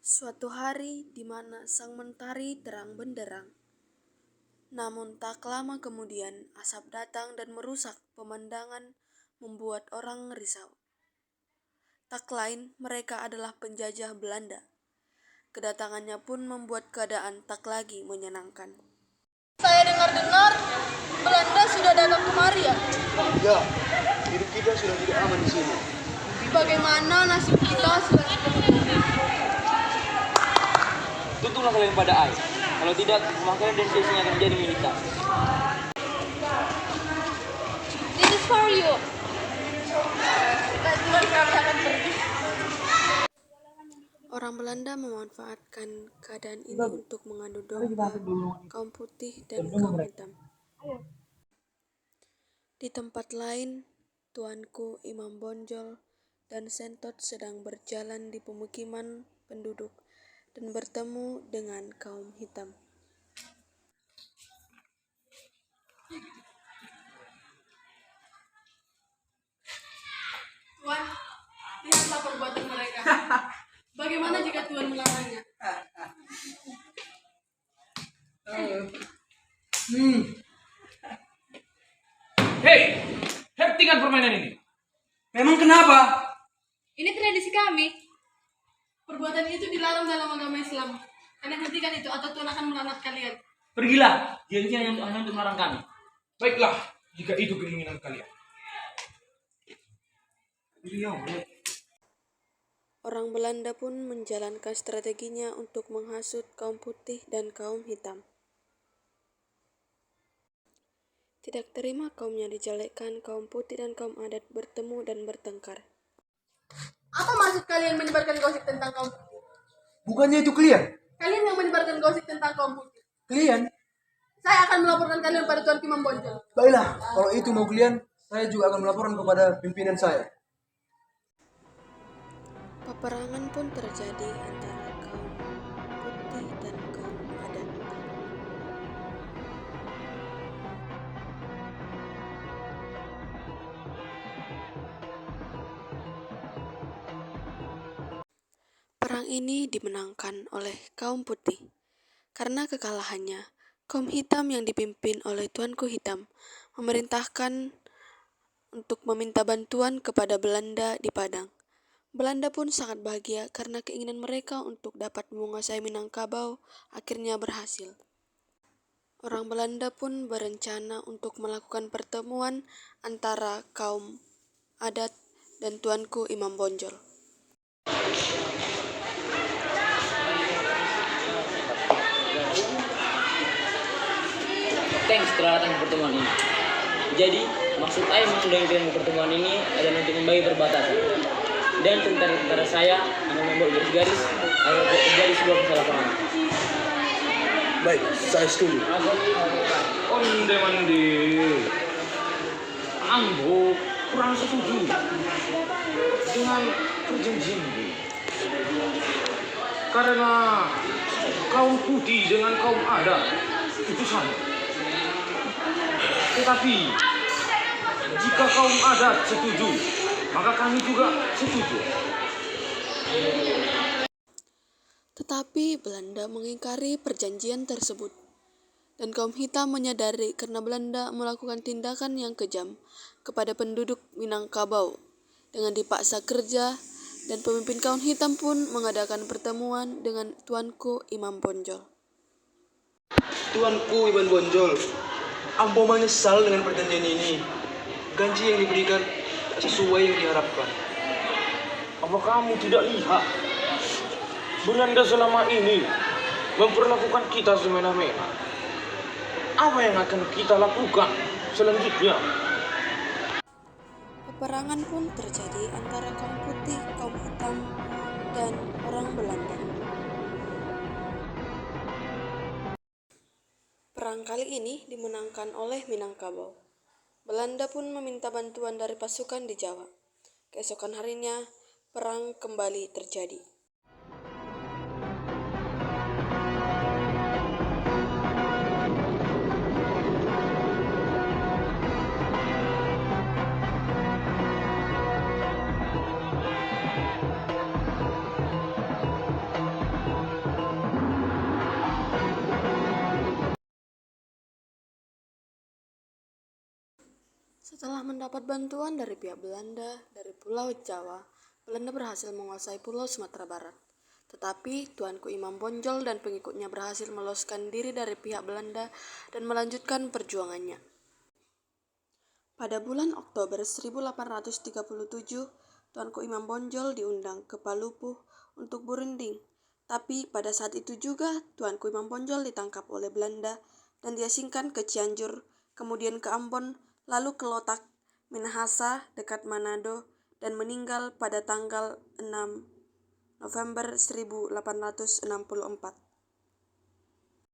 Suatu hari di mana sang mentari terang benderang, namun tak lama kemudian asap datang dan merusak pemandangan, membuat orang risau. Tak lain mereka adalah penjajah Belanda. Kedatangannya pun membuat keadaan tak lagi menyenangkan. Saya dengar-dengar Belanda sudah datang kemari ya? Ya, hidup kita sudah tidak aman di sini. Bagaimana nasib kita selanjutnya? Tutuplah kalian pada air. Kalau tidak, rumah kalian dan sesinya akan menjadi milik kami. This is for you. Kami akan pergi. Orang Belanda memanfaatkan keadaan ini untuk mengadu domba kaum putih dan kaum hitam. Di tempat lain, Tuanku Imam Bonjol dan Sentot sedang berjalan di pemukiman penduduk dan bertemu dengan kaum hitam. Tuan, lihatlah perbuatan mereka. Bagaimana jika Tuan melarangnya? Hei, hentikan permainan ini. Memang kenapa? Ini tradisi kami. Perbuatan itu dilarang dalam agama Islam. Kalian hentikan itu atau Tuan akan melaknat kalian. Pergilah, janji hanya untuk melarang kami. Baiklah, jika itu keinginan kalian. Orang Belanda pun menjalankan strateginya untuk menghasut kaum putih dan kaum hitam. Tidak terima kaumnya dijelekkan, kaum putih dan kaum adat bertemu dan bertengkar. Apa maksud kalian menyebarkan gosip tentang kaum putih? Bukannya itu kalian? Kalian yang menyebarkan gosip tentang kaum putih. Kalian? Saya akan melaporkan kalian pada Tuan Imam Bonjol. Baiklah, kalau itu mau kalian, saya juga akan melaporkan kepada pimpinan saya. Peperangan pun terjadi antara kaum putih dan kaum adat. Perang ini dimenangkan oleh kaum putih. Karena kekalahannya, kaum hitam yang dipimpin oleh Tuanku Hitam memerintahkan untuk meminta bantuan kepada Belanda di Padang. Belanda pun sangat bahagia karena keinginan mereka untuk dapat menguasai Minangkabau akhirnya berhasil. Orang Belanda pun berencana untuk melakukan pertemuan antara kaum adat dan Tuanku Imam Bonjol. Thanks telah datang ke pertemuan ini. Jadi, maksud saya mengundang kalian ke pertemuan ini adalah untuk membagi perbatasan. Dan tentara saya akan membuat garis-garis agar terjadi sebuah kesalahpahaman. Baik, saya setuju. Onde-mande. Ambo kurang setuju dengan perjanjian ini. Karena kaum putih dengan kaum adat itu sama. Tetapi jika kaum adat setuju, maka kami juga setuju. Tetapi Belanda mengingkari perjanjian tersebut. Dan kaum hitam menyadari karena Belanda melakukan tindakan yang kejam kepada penduduk Minangkabau dengan dipaksa kerja, dan pemimpin kaum hitam pun mengadakan pertemuan dengan Tuanku Imam Bonjol. Tuanku Imam Bonjol, Ambo menyesal dengan perjanjian ini. Gaji yang diberikan tak sesuai yang diharapkan. Apa kamu tidak lihat? Belanda selama ini memperlakukan kita semena-mena. Apa yang akan kita lakukan selanjutnya? Peperangan pun terjadi antara kaum putih, kaum hitam, dan orang Belanda. Perang kali ini dimenangkan oleh Minangkabau. Belanda pun meminta bantuan dari pasukan di Jawa. Keesokan harinya, perang kembali terjadi. Setelah mendapat bantuan dari pihak Belanda dari Pulau Jawa, Belanda berhasil menguasai Pulau Sumatera Barat. Tetapi Tuanku Imam Bonjol dan pengikutnya berhasil meloloskan diri dari pihak Belanda dan melanjutkan perjuangannya. Pada bulan Oktober 1837, Tuanku Imam Bonjol diundang ke Palupuh untuk berunding. Tapi pada saat itu juga Tuanku Imam Bonjol ditangkap oleh Belanda dan diasingkan ke Cianjur, kemudian ke Ambon, lalu ke Lotak, Minahasa dekat Manado, dan meninggal pada tanggal 6 November 1864.